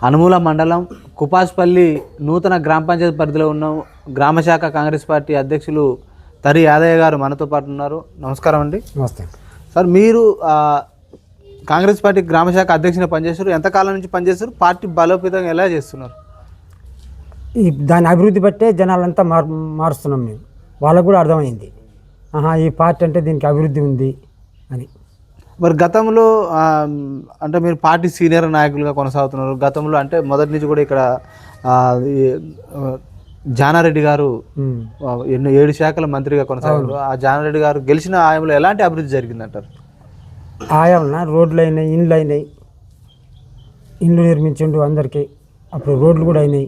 అనుమూల మండలం కుపాస్పల్లి నూతన గ్రామ పంచాయతీ పరిధిలో ఉన్న గ్రామశాఖ కాంగ్రెస్ పార్టీ అధ్యక్షులు తరి యాదయ్య గారు మనతో పాటు ఉన్నారు. నమస్కారం అండి. నమస్తే సార్, మీరు కాంగ్రెస్ పార్టీ గ్రామశాఖ అధ్యక్షుని పనిచేస్తారు, ఎంతకాలం నుంచి పనిచేస్తారు, పార్టీ బలోపేతంగా ఎలా చేస్తున్నారు? దాని అభివృద్ధి బట్టే జనాలంతా మారుస్తున్నాం మేము. వాళ్ళకు కూడా అర్థమైంది, ఈ పార్టీ అంటే దీనికి అభివృద్ధి ఉంది అని. మరి గతంలో అంటే మీరు పార్టీ సీనియర్ నాయకులుగా కొనసాగుతున్నారు. గతంలో అంటే మొదటి నుంచి కూడా ఇక్కడ జానారెడ్డి గారు 7 శాఖల మంత్రిగా కొనసాగారు. ఆ జానారెడ్డి గారు గెలిచిన ఆయంలో ఎలాంటి అభివృద్ధి జరిగిందంటారు? ఆయంలో రోడ్లు అయినాయి, ఇండ్లు అయినాయి, ఇండ్లు నిర్మించిండు అందరికీ. అప్పుడు రోడ్లు కూడా అయినాయి,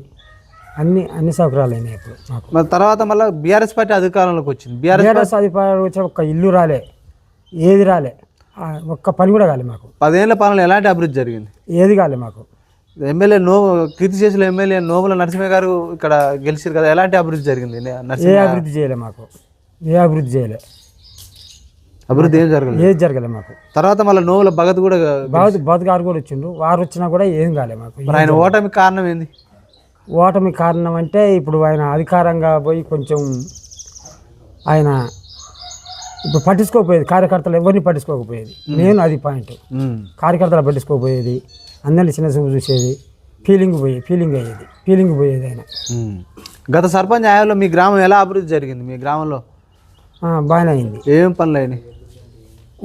అన్ని సౌకర్యాలు అయినాయి. ఇప్పుడు మరి తర్వాత మళ్ళీ బీఆర్ఎస్ పార్టీ అధికారంలోకి వచ్చింది. బీఆర్ఎస్ అధికారం వచ్చి ఒక్క ఇల్లు రాలే, ఏది రాలే, ఒక్క పని కూడా కాలే మాకు. 10 ఏళ్ల పాలన ఎలాంటి అభివృద్ధి జరిగింది? ఏది కాలే మాకు. ఎమ్మెల్యే కీర్తి చేసిన ఎమ్మెల్యే నోముల నరసింహ గారు ఇక్కడ గెలిచారు కదా, ఎలాంటి అభివృద్ధి జరిగింది? ఏ అభివృద్ధి చేయలే మాకు, ఏ అభివృద్ధి చేయలే. అభివృద్ధి ఏం జరగలేదు, ఏది జరగలే మాకు. తర్వాత మళ్ళీ నోముల భగత్ కూడా భగత్ గారు కూడా వచ్చిండు. వారు వచ్చినా కూడా ఏం కాలే మాకు. ఆయన ఓటమి కారణం ఏంది? ఓటమి కారణం అంటే ఇప్పుడు ఆయన అధికారంగా పోయి కొంచెం ఆయన ఇప్పుడు పట్టించుకోకపోయేది, కార్యకర్తలు ఎవరిని పట్టించుకోకపోయేది. నేను అది పాయింట్. కార్యకర్తలు పట్టించుకోకపోయేది, అందరినీ చిన్న చూపు చూసేది, ఫీలింగ్ పోయేది ఆయన. గత సర్పంచ్ ఆయంలో మీ గ్రామం ఎలా అభివృద్ధి జరిగింది? మీ గ్రామంలో బాగానే అయింది. ఏం పనులు అయినాయి?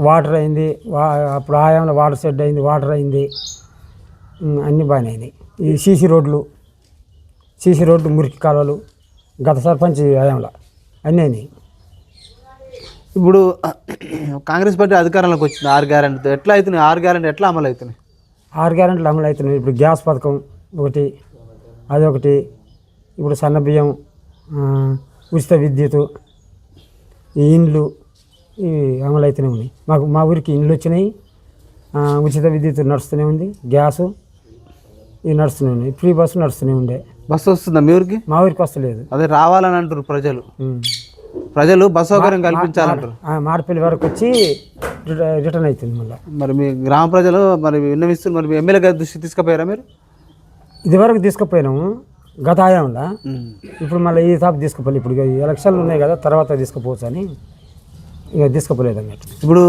వాటర్ అయింది, అప్పుడు ఆయంలో వాటర్ షెడ్ అయింది, వాటర్ అయింది, అన్నీ బాగానే అయినాయి. ఈ సీసీ రోడ్లు, మురికి కాలువలు గత సర్పంచ్ ఆయంలో అన్నీ అయినాయి. ఇప్పుడు కాంగ్రెస్ పార్టీ అధికారంలోకి వచ్చింది 6 గ్యారెంటీతో. ఎట్లా అవుతున్నాయి 6 గ్యారెంటీ? ఎట్లా అమలు అవుతున్నాయి? 6 గ్యారెంటీలు అమలు అవుతున్నాయి. ఇప్పుడు గ్యాస్ పథకం ఒకటి, అదొకటి. ఇప్పుడు సన్న బియ్యం, ఉచిత విద్యుత్, ఈ ఇండ్లు ఇవి అమలు అవుతూనే ఉన్నాయి. మా ఊరికి ఇండ్లు వచ్చినాయి, ఉచిత విద్యుత్ నడుస్తూనే ఉంది, గ్యాసు ఇవి నడుస్తూనే ఉన్నాయి, ఫ్రీ బస్సు నడుస్తూనే ఉండే. బస్సు వస్తుందా మీ ఊరికి? మా ఊరికి వస్తలేదు. అదే రావాలని అంటారు ప్రజలు బస్సు సౌకర్యం కల్పించాలంటారు. మాడపల్లి వరకు వచ్చి రిటర్న్ అవుతుంది మళ్ళీ. మరి మీ గ్రామ ప్రజలు మరి విన్నవిస్తారు, మరి ఎమ్మెల్యే గారి దృష్టి తీసుకుపోయారా మీరు? ఇదివరకు తీసుకుపోయినాము గత ఆయంలో. ఇప్పుడు మళ్ళీ ఈ తాపు తీసుకుపోలేదు. ఇప్పుడు ఎలక్షన్లు ఉన్నాయి కదా, తర్వాత తీసుకుపోవచ్చు అని ఇక తీసుకుపోలేదు అన్నట్టు. ఇప్పుడు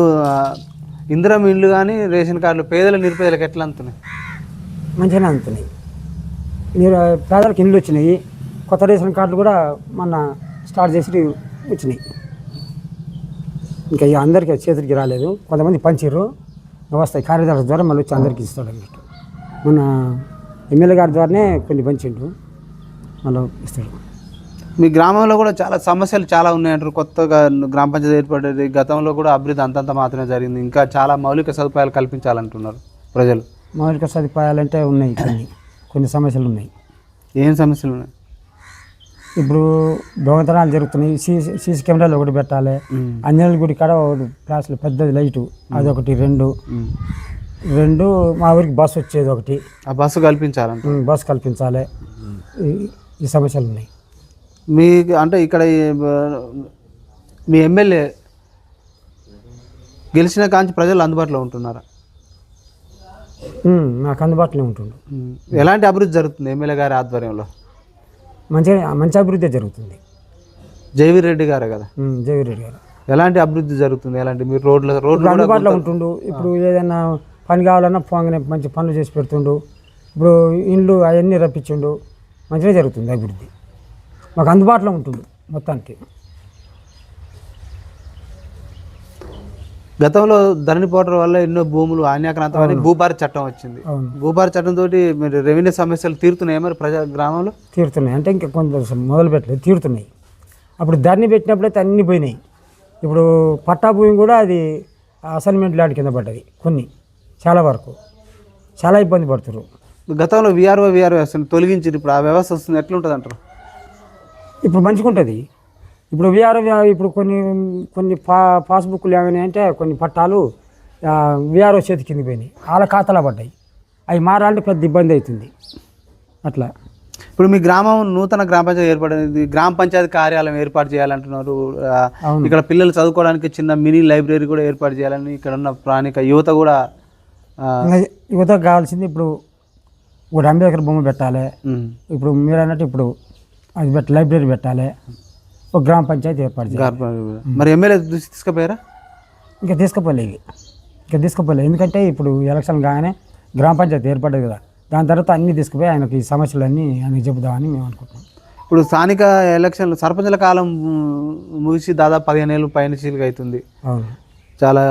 ఇందిరం ఇండ్లు కానీ రేషన్ కార్డులు పేదల నిరుపేదలకు ఎట్లా అందుతున్నాయి? మంచిగానే అందుతున్నాయి. పేదలకు ఇండ్లు వచ్చినాయి, కొత్త రేషన్ కార్డులు కూడా మొన్న స్టార్ట్ చేసి వచ్చినాయి. ఇంకా అందరికీ చేతులకి రాలేదు, కొంతమంది పంచారు, వస్తాయి. కార్యదర్శి ద్వారా మళ్ళీ వచ్చి అందరికీ ఇస్తాడు అన్నట్టు. మన ఎమ్మెల్యే గారి ద్వారానే కొన్ని పంచిండు, మళ్ళీ ఇస్తాడు. మీ గ్రామంలో కూడా చాలా సమస్యలు చాలా ఉన్నాయంటారు. కొత్తగా గ్రామ పంచాయతీ ఏర్పడేది, గతంలో కూడా అభివృద్ధి అంతంత మాత్రమే జరిగింది, ఇంకా చాలా మౌలిక సదుపాయాలు కల్పించాలంటున్నారు ప్రజలు. మౌలిక సదుపాయాలంటే ఉన్నాయి, కొన్ని సమస్యలు ఉన్నాయి. ఏం సమస్యలు ఉన్నాయి? ఇప్పుడు దొంగతనాలు జరుగుతున్నాయి, సీసీ కెమెరాలు ఒకటి పెట్టాలి. అంజనేయుల గుడి కాడ ఫ్లాష్లు పెద్దది లైటు అదొకటి, రెండు మా ఊరికి బస్సు వచ్చేది ఒకటి, ఆ బస్సు కల్పించాలంట. బస్సు కల్పించాలి. ఈ సమస్యలు ఉన్నాయి. మీ అంటే ఇక్కడ మీ ఎమ్మెల్యే గెలిచిన కాంచి ప్రజలు అందుబాటులో ఉంటున్నారా? నాకు అందుబాటులో ఉంటుండు. ఎలాంటి అభివృద్ధి జరుగుతుంది ఎమ్మెల్యే గారి ఆధ్వర్యంలో? మంచి అభివృద్ధి జరుగుతుంది. జైవీర్ రెడ్డి గారే కదా? జైవీర్ రెడ్డి గారు. ఎలాంటి అభివృద్ధి జరుగుతుంది? ఎలాంటి మీరు రోడ్లు అందుబాటులో ఉంటుండు. ఇప్పుడు ఏదైనా పని కావాలన్నా పోగానే మంచి పనులు చేసి పెడుతుండు. ఇప్పుడు ఇండ్లు అవన్నీ రప్పించిండు, మంచిగా జరుగుతుంది అభివృద్ధి. మాకు అందుబాటులో ఉంటుంది మొత్తానికి. గతంలో ధరణి పోవడం వల్ల ఎన్నో భూములు అన్యాక్రాంతమని భూభార చట్టం వచ్చింది. భూభార చట్టంతో మీరు రెవెన్యూ సమస్యలు తీరుతున్నాయి మరి ప్రజా గ్రామంలో? తీరుతున్నాయి అంటే ఇంకా కొంత మొదలు పెట్టలేదు, తీరుతున్నాయి. అప్పుడు ధరణి పెట్టినప్పుడైతే అన్నీ పోయినాయి. ఇప్పుడు పట్టా భూమి కూడా అది అసైన్మెంట్ ల్యాండ్ కింద పడ్డది. చాలా వరకు చాలా ఇబ్బంది పడుతున్నారు. గతంలో విఆర్ఓ తొలగించి ఇప్పుడు ఆ వ్యవస్థ వస్తుంది, ఎట్లుంటుంది అంటారు? ఇప్పుడు మంచిగా ఉంటుంది. ఇప్పుడు ఇప్పుడు కొన్ని పాస్బుక్లు ఏమైనా అంటే కొన్ని పట్టాలు విఆర్ఓ చేతి కింద పోయినాయి, వాళ్ళ ఖాతాలో పడ్డాయి. అవి మారాలంటే పెద్ద ఇబ్బంది అవుతుంది. అట్లా ఇప్పుడు మీ గ్రామం నూతన గ్రామ పంచాయతీ ఏర్పడింది, గ్రామ పంచాయతీ కార్యాలయం ఏర్పాటు చేయాలంటున్నారు. ఇక్కడ పిల్లలు చదువుకోవడానికి చిన్న మినీ లైబ్రరీ కూడా ఏర్పాటు చేయాలని ఇక్కడ ఉన్న ప్రాణిక యువత కూడా యువతకు కావాల్సింది. ఇప్పుడు ఒకటి అంబేద్కర్ బొమ్మ పెట్టాలి. ఇప్పుడు మీరు అన్నట్టు ఇప్పుడు అది లైబ్రరీ పెట్టాలి. ఒక గ్రామ పంచాయతీ ఏర్పాటు చేయాలి. మరి ఎమ్మెల్యే దృష్టి తీసుకుపోయారా? ఇంకా తీసుకుపోలేదు. ఎందుకంటే ఇప్పుడు ఎలక్షన్ కాగానే గ్రామ పంచాయతీ ఏర్పడ్డది కదా, దాని తర్వాత అన్నీ తీసుకుపోయి ఆయనకి ఈ సమస్యలన్నీ ఆయనకి చెబుదామని మేము అనుకుంటున్నాం. ఇప్పుడు స్థానిక ఎలక్షన్లు సర్పంచుల కాలం ముగిసి దాదాపు 15 ఏళ్ళు పైన చీలిక అవుతుంది. అవును, చాలా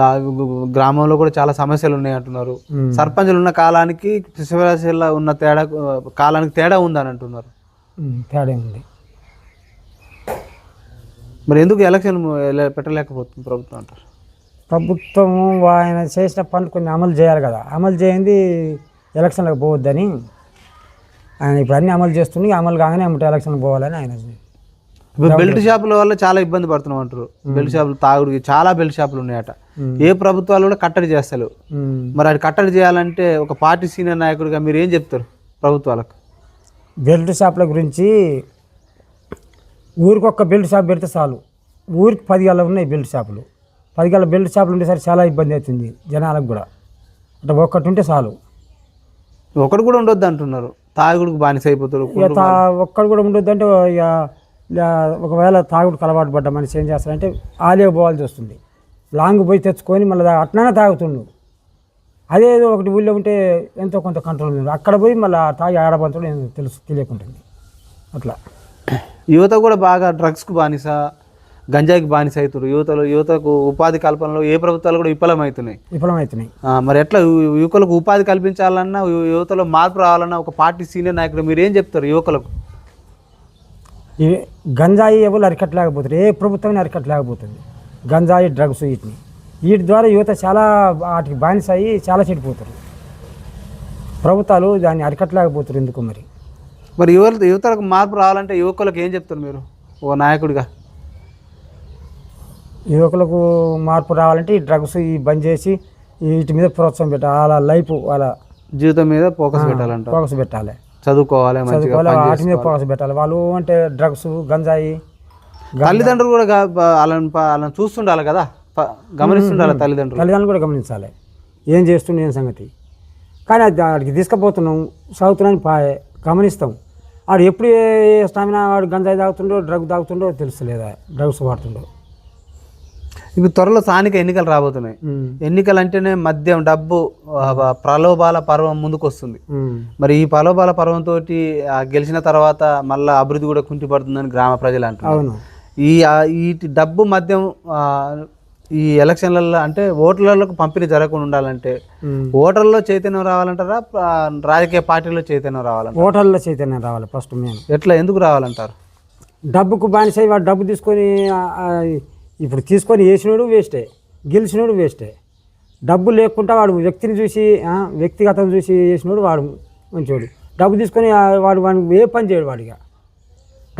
గ్రామంలో కూడా చాలా సమస్యలు ఉన్నాయి అంటున్నారు. సర్పంచులు ఉన్న కాలానికి శివరాశిలో ఉన్న కాలానికి తేడా ఉందని అంటున్నారు. తేడా ఉంది. మరి ఎందుకు ఎలక్షన్ పెట్టలేకపోతుంది ప్రభుత్వం అంటారు? ప్రభుత్వం ఆయన చేసిన పనులు కొన్ని అమలు చేయాలి కదా, అమలు చేయండి ఎలక్షన్లకు పోవద్దని ఆయన ఇప్పుడు అన్నీ అమలు చేస్తుంది. అమలు కాగానే ఎలక్షన్కి పోవాలని ఆయన. బెల్ట్ షాపుల వల్ల చాలా ఇబ్బంది పడుతున్నాం అంటారు. బెల్ట్ షాపులు తాగుడికి చాలా బెల్ట్ షాపులు ఉన్నాయట. ఏ ప్రభుత్వాలు కూడా కట్టడి చేస్తలేవు. మరి అది కట్టడి చేయాలంటే ఒక పార్టీ సీనియర్ నాయకుడిగా మీరు ఏం చెప్తారు ప్రభుత్వాలకు? బెల్ట్ షాపుల గురించి ఊరికి ఒక్క బెల్ట్ షాప్ పెడితే చాలు. ఊరికి 10 గల ఉన్నాయి బెల్ట్ షాపులు. 10 గల బెల్ట్ షాపులు ఉండేసరికి చాలా ఇబ్బంది అవుతుంది జనాలకు కూడా. అంటే ఒక్కటి ఉంటే చాలు. ఒకటి కూడా ఉండొద్దు అంటున్నారు. తాగుడికి బానిస అయిపోతారు. ఒక్కడు కూడా ఉండొద్దు అంటే ఇక ఒకవేళ తాగుడికి అలవాటు పడ్డ మనిషి ఏం చేస్తారంటే ఆలే పోవాల్సి వస్తుంది. లాంగ్ పోయి తెచ్చుకొని మళ్ళీ అట్లనే తాగుతుండు. అదేదో ఒకటి ఊళ్ళో ఉంటే ఎంతో కొంత కంట్రోల్ ఉంది. అక్కడ పోయి మళ్ళీ తాగి ఆడబంతుడు తెలియకుంటుంది. అట్లా యువత కూడా బాగా డ్రగ్స్కు బానిస, గంజాయికి బానిస అవుతారు. యువతకు ఉపాధి కల్పనలో ఏ ప్రభుత్వాలు కూడా విఫలమవుతున్నాయి. మరి ఎట్లా యువకులకు ఉపాధి కల్పించాలన్నా, యువతలో మార్పు రావాలన్నా ఒక పార్టీ సీనియర్ నాయకుడు మీరు ఏం చెప్తారు యువకులకు? గంజాయి ఎవరు అరికట్టలేకపోతారు. ఏ ప్రభుత్వం అరికట్టలేకపోతుంది. గంజాయి, డ్రగ్స్ వీటి ద్వారా యువత చాలా వాటికి బానిస అయ్యి చాలా చెడిపోతారు. ప్రభుత్వాలు దాన్ని అరికట్టలేకపోతారు. ఎందుకు మరి యువతలకు మార్పు రావాలంటే యువకులకు ఏం చెప్తారు మీరు ఓ నాయకుడిగా? యువకులకు మార్పు రావాలంటే ఈ డ్రగ్స్ బంద్ చేసి వీటి మీద ప్రోత్సాహం పెట్టాలి. వాళ్ళ లైఫ్, వాళ్ళ జీవితం మీద ఫోకస్ పెట్టాలి. చదువుకోవాలి, వాటి మీద ఫోకస్ పెట్టాలి. వాళ్ళు అంటే డ్రగ్స్, గంజాయి. తల్లిదండ్రులు కూడా వాళ్ళని చూస్తుండాలి కదా, గమనిస్తుండాలి. తల్లిదండ్రులు కూడా గమనించాలి ఏం చేస్తుండే ఏం సంగతి. కానీ వాడికి తీసుకుపోతున్నాం, చదువుతున్నాను పాయే గమనిస్తాం. వాడు ఎప్పుడు ఏ స్టామినా, వాడు గంజాయి తాగుతుండో డ్రగ్ తాగుతుండో తెలుస్తలేదా, డ్రగ్స్ వాడుతుండో. ఇప్పుడు త్వరలో స్థానిక ఎన్నికలు రాబోతున్నాయి. ఎన్నికలు అంటేనే మద్యం, డబ్బు, ప్రలోభాల పర్వం ముందుకు వస్తుంది. మరి ఈ ప్రలోభాల పర్వంతో గెలిచిన తర్వాత మళ్ళీ అభివృద్ధి కూడా కుంటిపడుతుందని గ్రామ ప్రజలు అంటున్నారు. ఈ డబ్బు, మద్యం ఈ ఎలక్షన్లలో అంటే ఓటర్లకు పంపిణీ జరగకుండా ఉండాలంటే ఓటర్లో చైతన్యం రావాలంటారా, రాజకీయ పార్టీలో చైతన్యం రావాలంటారా? ఓటర్లో చైతన్యం రావాలి ఫస్ట్. మేము ఎట్లా, ఎందుకు రావాలంటారు? డబ్బుకు బానిసై వాడు డబ్బు తీసుకొని ఇప్పుడు తీసుకొని వేసినోడు వేస్టే, గెలిచినోడు వేస్టే. డబ్బు లేకుండా వాడు వ్యక్తిని చూసి, వ్యక్తిగతం చూసి వేసినోడు వాడు మంచివాడు. డబ్బు తీసుకొని వాడు ఏ పని చేయడు. వాడిగా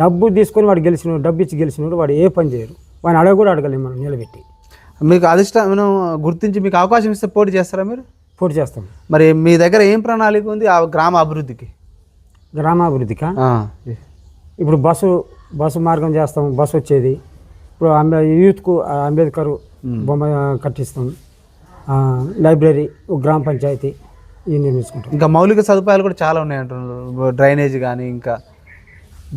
డబ్బు తీసుకొని వాడు గెలిచినోడు, డబ్బు ఇచ్చి గెలిచినోడు వాడు ఏ పని చేయరు. వాడిని అడగ కూడా అడగలేము మనం నిలబెట్టి. మీకు అధిష్టానం గుర్తించి మీకు అవకాశం ఇస్తే పోటీ చేస్తారా? మీరు పోటీ చేస్తాం. మరి మీ దగ్గర ఏం ప్రణాళిక ఉంది ఆ గ్రామ అభివృద్ధికి? గ్రామాభివృద్ధికా ఇప్పుడు బస్సు మార్గం చేస్తాం. బస్సు వచ్చేది ఇప్పుడు యూత్కు అంబేద్కర్ బొమ్మ కట్టిస్తాం. లైబ్రరీ, గ్రామ పంచాయతీ ఇవి నిర్మించుకుంటాం. ఇంకా మౌలిక సదుపాయాలు కూడా చాలా ఉన్నాయి అంటున్నారు. డ్రైనేజ్ కానీ ఇంకా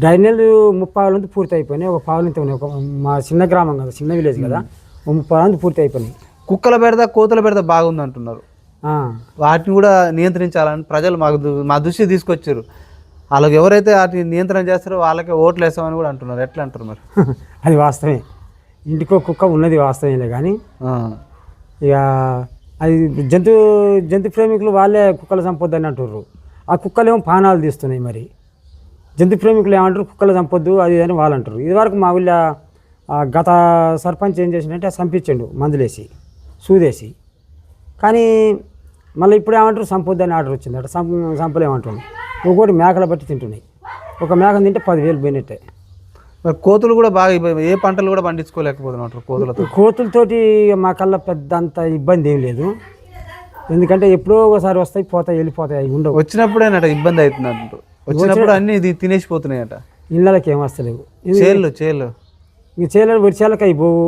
డ్రైనేజ్ 30 నుంచి పూర్తి అయిపోయినాయి. ఒక పావులు ఇంత ఉన్నాయి. మా చిన్న గ్రామం కదా, చిన్న విలేజ్ కదా, 30 నుంచి పూర్తి అయిపోయినాయి. కుక్కల బెడద, కోతుల బెడద బాగుంది అంటున్నారు. వాటిని కూడా నియంత్రించాలని ప్రజలు మా దృష్టి తీసుకొచ్చారు. వాళ్ళకి ఎవరైతే వాటిని నియంత్రణ చేస్తారో వాళ్ళకే ఓట్లు వేస్తామని కూడా అంటున్నారు. ఎట్లా అంటారు మరి? అది వాస్తవమే. ఇంటికో కుక్క ఉన్నది వాస్తవేలే. కానీ ఇక అది జంతు ప్రేమికులు వాళ్ళే కుక్కలు చంపొద్దని అంటుర్రు. ఆ కుక్కలేమో పానాలు తీస్తున్నాయి. మరి జంతు ప్రేమికులు ఏమంటారు, కుక్కలు చంపొద్దు అది అని వాళ్ళు అంటారు. ఇదివరకు మా ఊళ్ళో గత సర్పంచ్ ఏం చేసిండంటే చంపించండు మందులేసి, సూదేసి. కానీ మళ్ళీ ఇప్పుడు ఏమంటారు, చంపొద్దని ఆర్డర్ వచ్చింది అట. చంపలేమంటున్నాడు. ఇంకోటి మేకలు బట్టి తింటున్నాయి. ఒక మేకను తింటే 10,000 పోయినట్టే. మరి కోతులు కూడా బాగా ఏ పంటలు కూడా పండించుకోలేకపోతున్నారు కోతులతోటి. మా కల్లా పెద్ద అంత ఇబ్బంది ఏం లేదు. ఎందుకంటే ఎప్పుడో ఒకసారి వస్తాయి, పోతాయి, వెళ్ళిపోతాయి. అవి ఉండవు. వచ్చినప్పుడేనట ఇబ్బంది అవుతుంది అంటూ. వచ్చినప్పుడు అన్నీ ఇది తినేసిపోతున్నాయట. ఇళ్ళకి ఏం వస్తలేవు. చేళ్ళు ఇంక చేలు వరిచేళ్ళకి అవి పోవు.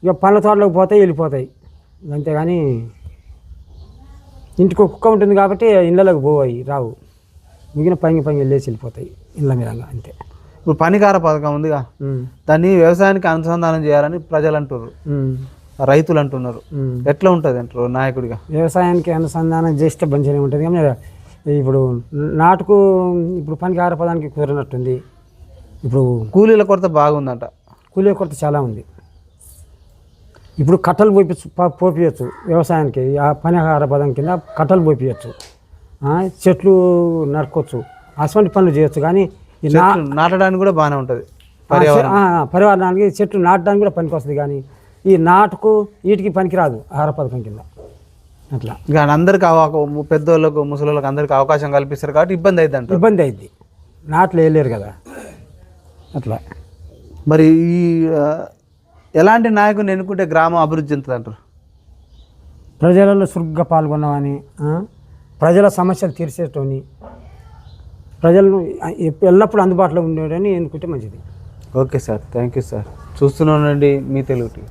ఇక పండ్ల తోటలోకి పోతాయి, వెళ్ళిపోతాయి. అంతేగాని ఇంటికి కుక్క ఉంటుంది కాబట్టి ఇళ్ళకి పోవు, అవి రావు. మిగిలిన పైకి వెళ్ళేసి వెళ్ళిపోతాయి ఇళ్ళ మీద అంతే. ఇప్పుడు పనికార పథకం ఉందిగా, దాన్ని వ్యవసాయానికి అనుసంధానం చేయాలని ప్రజలు అంటున్నారు, రైతులు అంటున్నారు. ఎట్లా ఉంటుంది అంటారు నాయకుడిగా? వ్యవసాయానికి అనుసంధానం చేస్తే మంచిగానే ఉంటుంది. కానీ ఇప్పుడు నాటుకు ఇప్పుడు పనికార పదానికి కుదరనట్టుంది. ఇప్పుడు కూలీల కొరత బాగుందంట. కూలీల కొరత చాలా ఉంది. ఇప్పుడు కట్టలు పోపియచ్చు వ్యవసాయానికి, ఆ పనిహార పదం కింద కట్టలు పోపియచ్చు, చెట్లు నరకొచ్చు, అటువంటి పనులు చేయొచ్చు. కానీ ఈ నాటడానికి కూడా బాగానే ఉంటుంది, పర్యావరణానికి చెట్లు నాటడానికి కూడా పనికి వస్తుంది. కానీ ఈ నాటుకు వీటికి పనికిరాదు ఆహార పథకం కింద. అట్లా ఇక అందరికి పెద్దోళ్ళకు ముసలోళ్ళకి అందరికి అవకాశం కల్పిస్తారు కాబట్టి ఇబ్బంది అవుతుంది అంట. ఇబ్బంది అయింది, నాట్లు వేయలేరు కదా అట్లా. మరి ఈ ఎలాంటి నాయకుని ఎన్నుకుంటే గ్రామం అభివృద్ధి చెందుతుంది అంటారు? ప్రజలలో చురుగ్గా పాల్గొన్నవని, ప్రజల సమస్యలు తీర్చేటోని, ప్రజలను ఎల్లప్పుడూ అందుబాటులో ఉండేటని ఎన్నుకుంటే మంచిది. Okay sir, thank you sir. చూస్తున్నానండి మీ తెలుగు టీవీ.